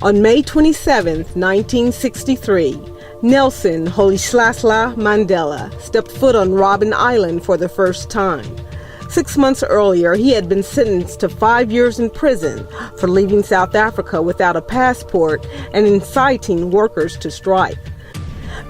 On May 27, 1963, Nelson Rolihlahla Mandela stepped foot on Robben Island for the first time. 6 months earlier, he had been sentenced to 5 years in prison for leaving South Africa without a passport and inciting workers to strike.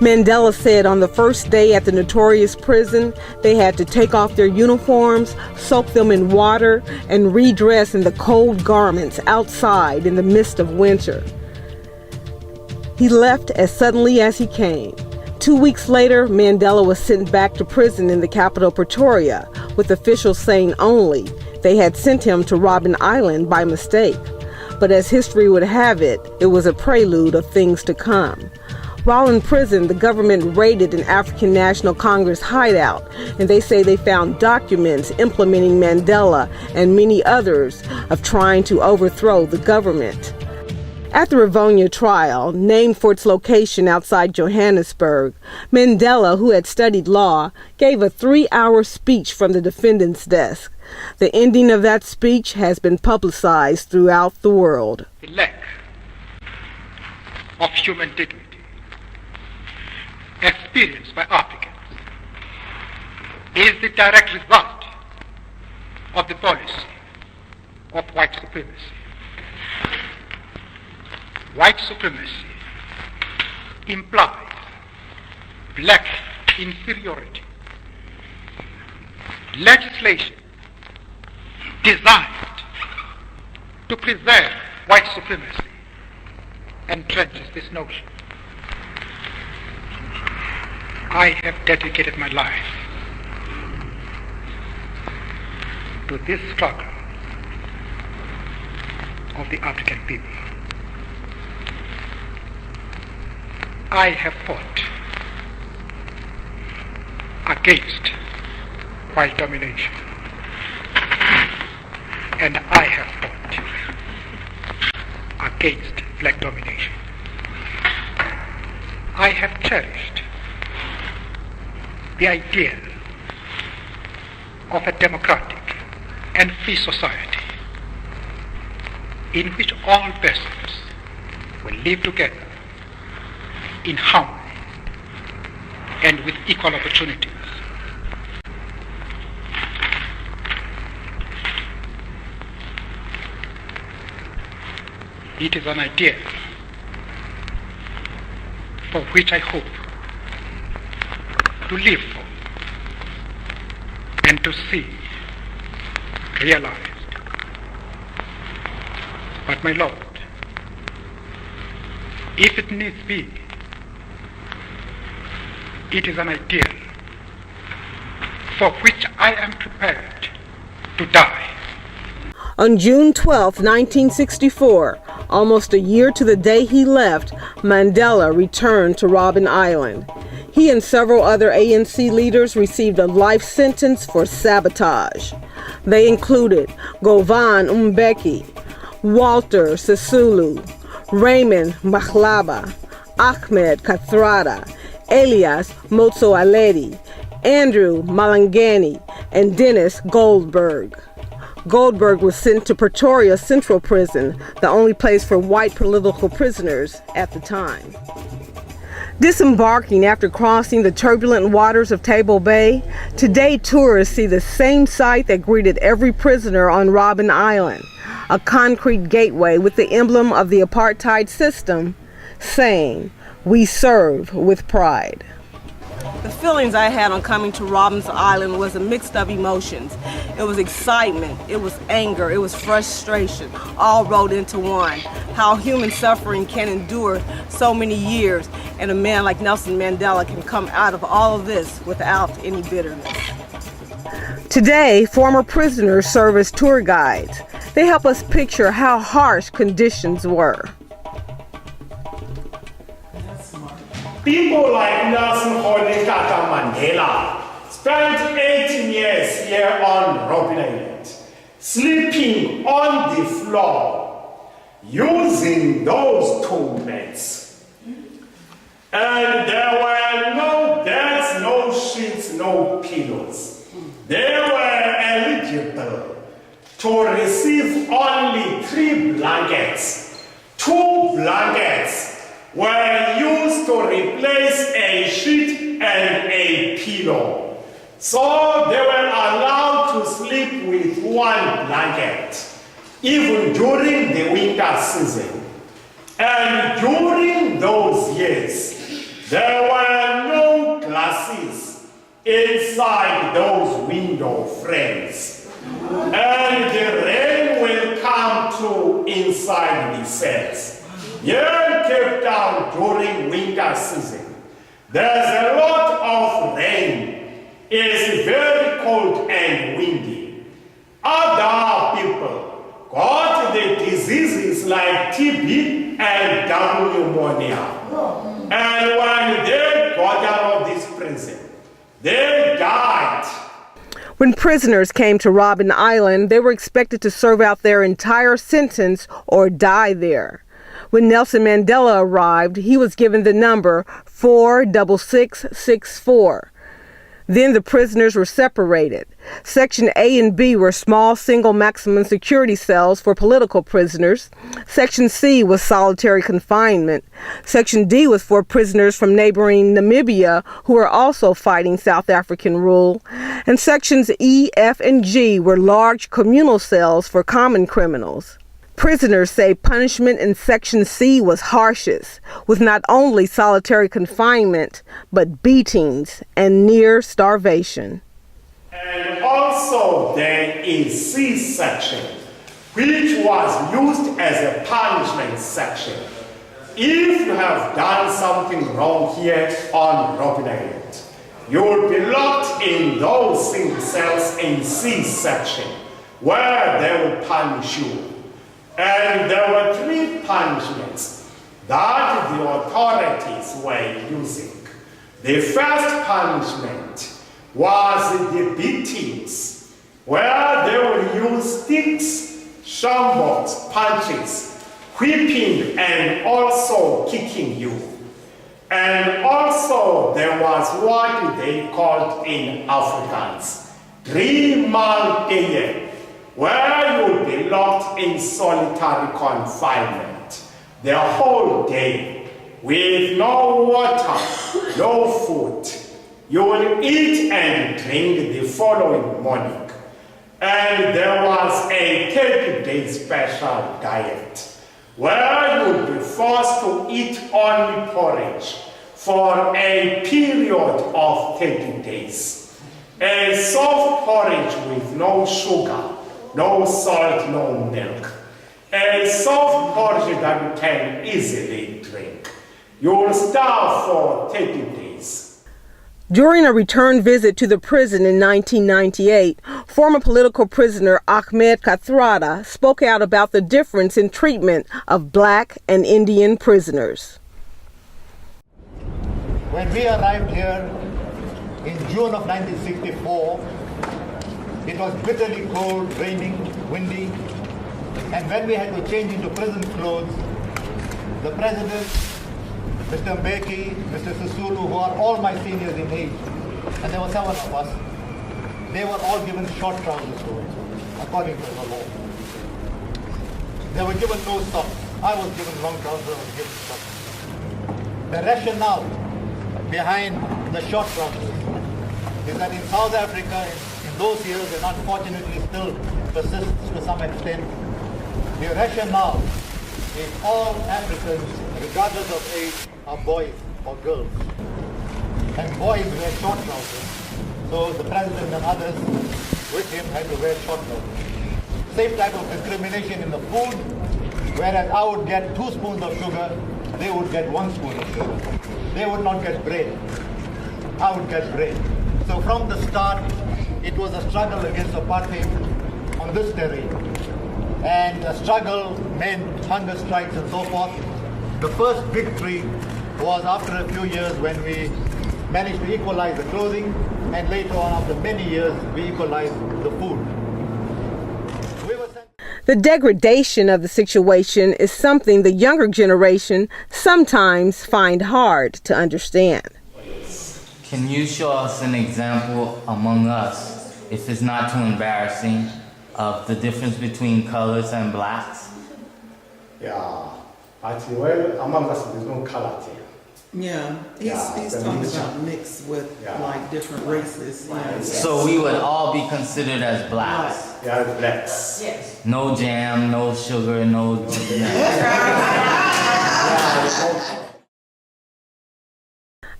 Mandela said on the first day at the notorious prison, they had to take off their uniforms, soak them in water, and redress in the cold garments outside in the midst of winter. He left as suddenly as he came. 2 weeks later, Mandela was sent back to prison in the capital Pretoria, with officials saying only they had sent him to Robben Island by mistake. But as history would have it, it was a prelude of things to come. While in prison, the government raided an African National Congress hideout, and they say they found documents implementing Mandela and many others of trying to overthrow the government. At the Rivonia trial, named for its location outside Johannesburg, Mandela, who had studied law, gave a 3-hour speech from the defendant's desk. The ending of that speech has been publicized throughout the world. The lack of human dignity experienced by Africans is the direct result of the policy of white supremacy. White supremacy implies black inferiority. Legislation designed to preserve white supremacy entrenches this notion. I have dedicated my life to this struggle of the African people. I have fought against white domination, and I have fought against black domination. I have cherished the idea of a democratic and free society in which all persons will live together in harmony and with equal opportunities. It is an idea for which I hope to live for and to see realized. But my Lord, if it needs be, it is an ideal for which I am prepared to die. On June 12, 1964, almost a year to the day he left, Mandela returned to Robben Island. He and several other ANC leaders received a life sentence for sabotage. They included Govan Mbeki, Walter Sisulu, Raymond Mahlaba, Ahmed Kathrada, Elias Motsoaledi, Andrew Malangeni, and Dennis Goldberg. Goldberg was sent to Pretoria Central Prison, the only place for white political prisoners at the time. Disembarking after crossing the turbulent waters of Table Bay, today tourists see the same sight that greeted every prisoner on Robben Island, a concrete gateway with the emblem of the apartheid system saying, "We serve with pride." The feelings I had on coming to Robben Island was a mix of emotions. It was excitement, it was anger, it was frustration, all rolled into one. How human suffering can endure so many years, and a man like Nelson Mandela can come out of all of this without any bitterness. Today, former prisoners serve as tour guides. They help us picture how harsh conditions were. People like Nelson Rolihlahla Mandela spent 18 years here on Robben Island, sleeping on the floor, using those two beds. And there were no beds, no sheets, no pillows. They were eligible to receive only 3 blankets, 2 blankets were used to replace a sheet and a pillow. So they were allowed to sleep with one blanket, even during the winter season. And during those years, there were no glasses inside those window frames. And the rain will come through inside the cells. Here in Cape Town during winter season, there's a lot of rain. It's very cold and windy. Other people got the diseases like TB and double pneumonia. And when they got out of this prison, they died. When prisoners came to Robben Island, they were expected to serve out their entire sentence or die there. When Nelson Mandela arrived, he was given the number 46664. Then the prisoners were separated. Section A and B were small single maximum security cells for political prisoners. Section C was solitary confinement. Section D was for prisoners from neighboring Namibia who were also fighting South African rule. And sections E, F, and G were large communal cells for common criminals. Prisoners say punishment in Section C was harshest, with not only solitary confinement, but beatings and near starvation. And also there is C section, which was used as a punishment section. If you have done something wrong here on Robben Island, you will be locked in those single cells in C section, where they will punish you. And there were 3 punishments that the authorities were using. The first punishment was the beatings, where they would use sticks, shambles, punches, whipping, and also kicking you. And also there was what they called in Afrikaans, 3 maal where you would be locked in solitary confinement the whole day with no water, no food. You will eat and drink the following morning. And there was a 30-day special diet where you would be forced to eat only porridge for a period of 30 days. A soft porridge with no sugar, no salt, no milk. A soft porridge that you can easily drink. You will starve for 30 days. During a return visit to the prison in 1998, former political prisoner Ahmed Kathrada spoke out about the difference in treatment of Black and Indian prisoners. When we arrived here in June of 1964, it was bitterly cold, raining, windy, and when we had to change into prison clothes, the president, Mr. Mbeki, Mr. Sisulu, who are all my seniors in age, and there were 7 of us, they were all given short trousers to wear, according to the law. They were given no socks. I was given long trousers, I was given socks. The rationale behind the short trousers is that in South Africa, in those years, and unfortunately still persists to some extent, the rationale is all Africans, regardless of age, are boys or girls. And boys wear short trousers, so the president and others with him had to wear short trousers. Same type of discrimination in the food, whereas I would get 2 spoons of sugar, they would get 1 spoon of sugar. They would not get bread. I would get bread. So from the start, it was a struggle against apartheid on this terrain. And the struggle meant hunger strikes and so forth. The first victory was after a few years when we managed to equalize the clothing, and later on, after many years, we equalized the food. The degradation of the situation is something the younger generation sometimes find hard to understand. Can you show us an example among us, if it's not too embarrassing, of the difference between colors and blacks? Yeah. But well, among us, there's no color there. Yeah, he's the talking mixture. about mix with Yeah. like different races. Yeah. So we would all be considered as blacks. Yeah, blacks. Yes. No jam, no sugar, no.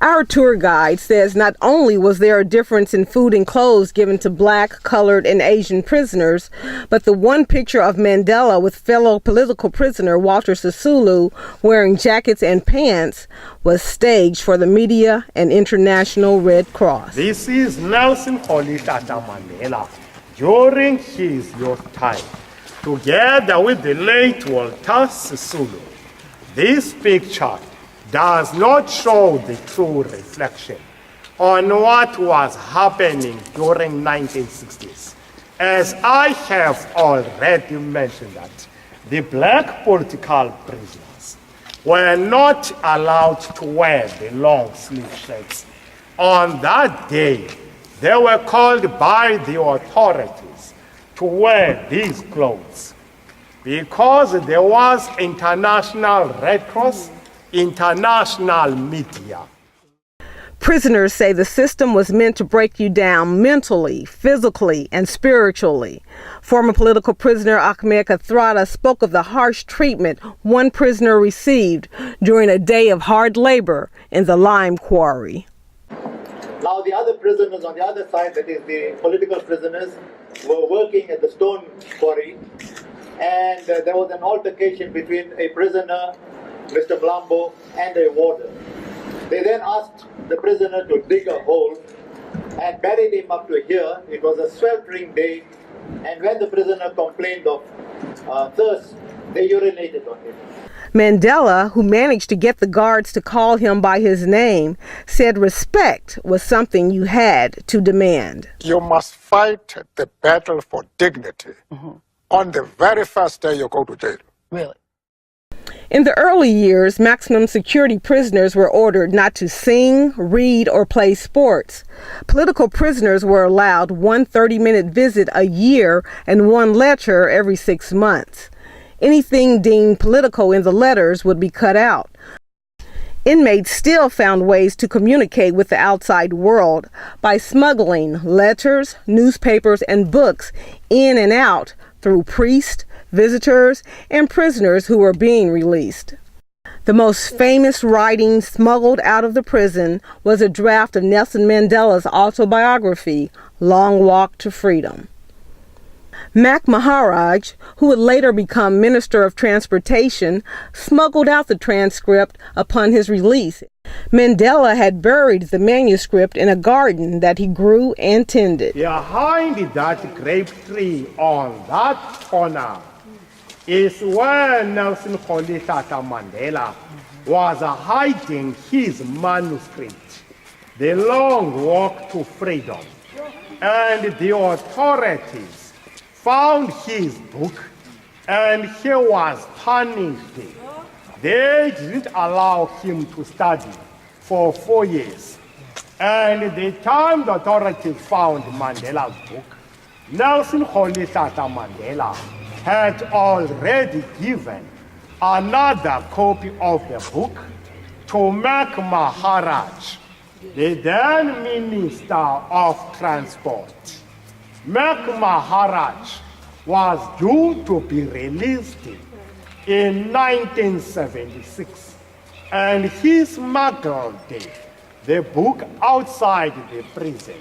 Our tour guide says not only was there a difference in food and clothes given to black, colored, and Asian prisoners, but the one picture of Mandela with fellow political prisoner Walter Sisulu wearing jackets and pants was staged for the media and International Red Cross. This is Nelson Rolihlahla Mandela during his youth time, together with the late Walter Sisulu. This picture does not show the true reflection on what was happening during 1960s. As I have already mentioned that the black political prisoners were not allowed to wear the long sleeve shirts. On that day, they were called by the authorities to wear these clothes because there was International Red Cross, international media. Prisoners say the system was meant to break you down mentally, physically, and spiritually. Former political prisoner Ahmed Kathrada spoke of the harsh treatment one prisoner received during a day of hard labor in the lime quarry. Now the other prisoners on the other side, that is the political prisoners, were working at the stone quarry, and there was an altercation between a prisoner, Mr. Blambo, and a warder. They then asked the prisoner to dig a hole and buried him up to here. It was a sweltering day, and when the prisoner complained of thirst, they urinated on him. Mandela, who managed to get the guards to call him by his name, said respect was something you had to demand. You must fight the battle for dignity on the very first day you go to jail. Really? In the early years, maximum security prisoners were ordered not to sing, read, or play sports. Political prisoners were allowed one 30-minute visit a year and one lecture every 6 months. Anything deemed political in the letters would be cut out. Inmates still found ways to communicate with the outside world by smuggling letters, newspapers, and books in and out through priests, visitors, and prisoners who were being released. The most famous writing smuggled out of the prison was a draft of Nelson Mandela's autobiography, Long Walk to Freedom. Mac Maharaj, who would later become Minister of Transportation, smuggled out the transcript upon his release. Mandela had buried the manuscript in a garden that he grew and tended. Behind that grape tree on that corner is where Nelson Rolihlahla Mandela was hiding his manuscript, The Long Walk to Freedom. And the authorities found his book and he was punished. They didn't allow him to study for 4 years. And the time the authorities found Mandela's book, Nelson Rolihlahla Mandela had already given another copy of the book to Mac Maharaj, the then Minister of Transport. Mac Maharaj was due to be released in 1976, and he smuggled the book outside the prison,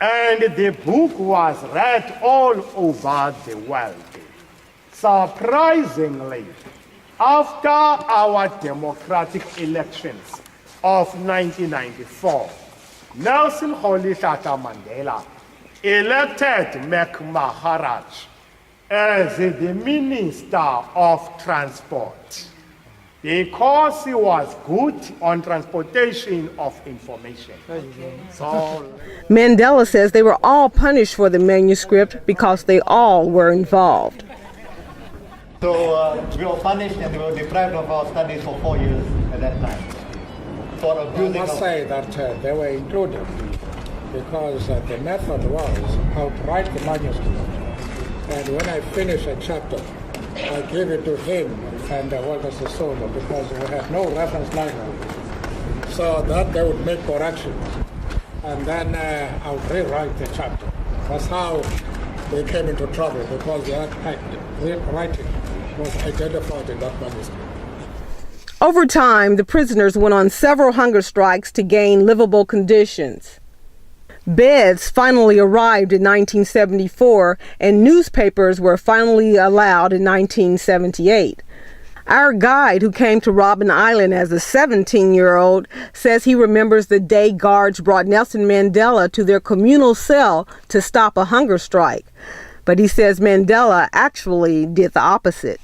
and the book was read all over the world. Surprisingly, after our democratic elections of 1994, Nelson Rolihlahla Mandela elected Mac Maharaj as the Minister of Transport because he was good on transportation of information. So Mandela says they were all punished for the manuscript because they all were involved. So we were punished and we were deprived of our studies for 4 years at that time for I abusing must of... say that they were included because the method was how to write the manuscript. And when I finish a chapter, I gave it to him and the workers of soldier because we had no reference language. So that they would make corrections. And then I would rewrite the chapter. That's how they came into trouble, because the writing was identified in that manuscript. Over time, the prisoners went on several hunger strikes to gain livable conditions. Beds finally arrived in 1974, and newspapers were finally allowed in 1978. Our guide, who came to Robben Island as a 17-year-old, says he remembers the day guards brought Nelson Mandela to their communal cell to stop a hunger strike. But he says Mandela actually did the opposite.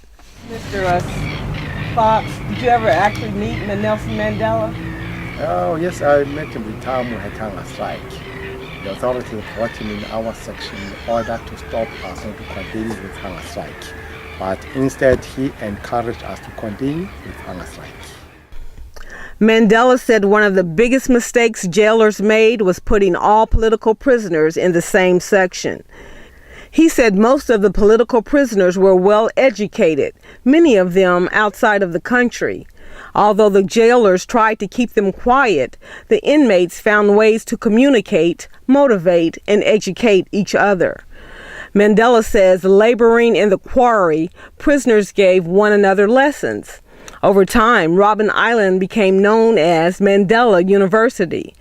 Mr. Fox, did you ever actually meet Nelson Mandela? Oh, yes, I met him the time we had hunger strike. The authorities brought him in our section in order to stop us and to continue with hunger strike. But instead, he encouraged us to continue with hunger strike. Mandela said one of the biggest mistakes jailers made was putting all political prisoners in the same section. He said most of the political prisoners were well educated, many of them outside of the country. Although the jailers tried to keep them quiet, the inmates found ways to communicate, motivate, and educate each other. Mandela says laboring in the quarry, prisoners gave one another lessons. Over time, Robben Island became known as Mandela University.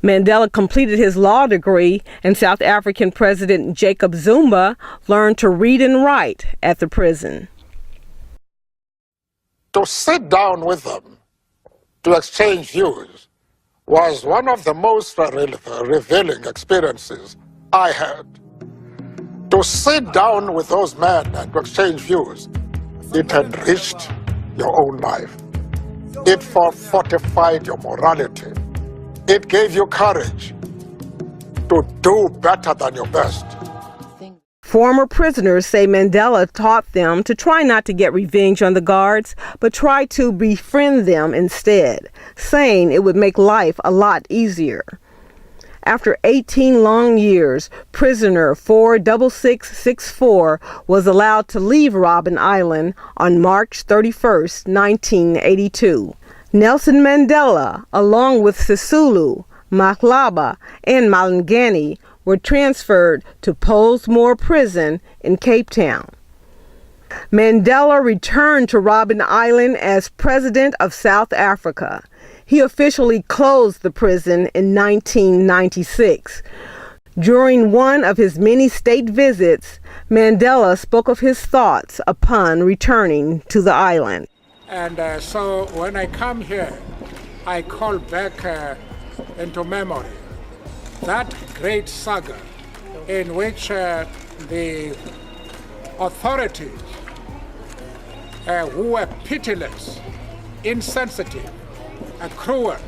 Mandela completed his law degree, and South African President Jacob Zuma learned to read and write at the prison. To sit down with them, to exchange views, was one of the most revealing experiences I had. To sit down with those men and to exchange views, it enriched your own life. It fortified your morality. It gave you courage to do better than your best. Former prisoners say Mandela taught them to try not to get revenge on the guards, but try to befriend them instead, saying it would make life a lot easier. After 18 long years, prisoner 46664 was allowed to leave Robben Island on March 31, 1982. Nelson Mandela, along with Sisulu, Mahlaba, and Malengeni, were transferred to Pollsmoor Prison in Cape Town. Mandela returned to Robben Island as President of South Africa. He officially closed the prison in 1996. During one of his many state visits, Mandela spoke of his thoughts upon returning to the island. And so when I come here, I call back into memory that great saga in which the authorities who were pitiless, insensitive, and cruel,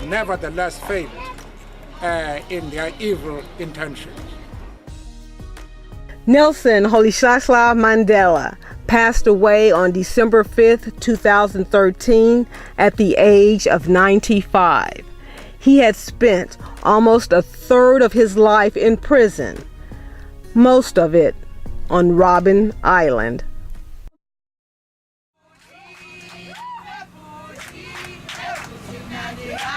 nevertheless failed in their evil intentions. Nelson Rolihlahla Mandela passed away on December 5, 2013 at the age of 95. He had spent almost a third of his life in prison, most of it on Robben Island. I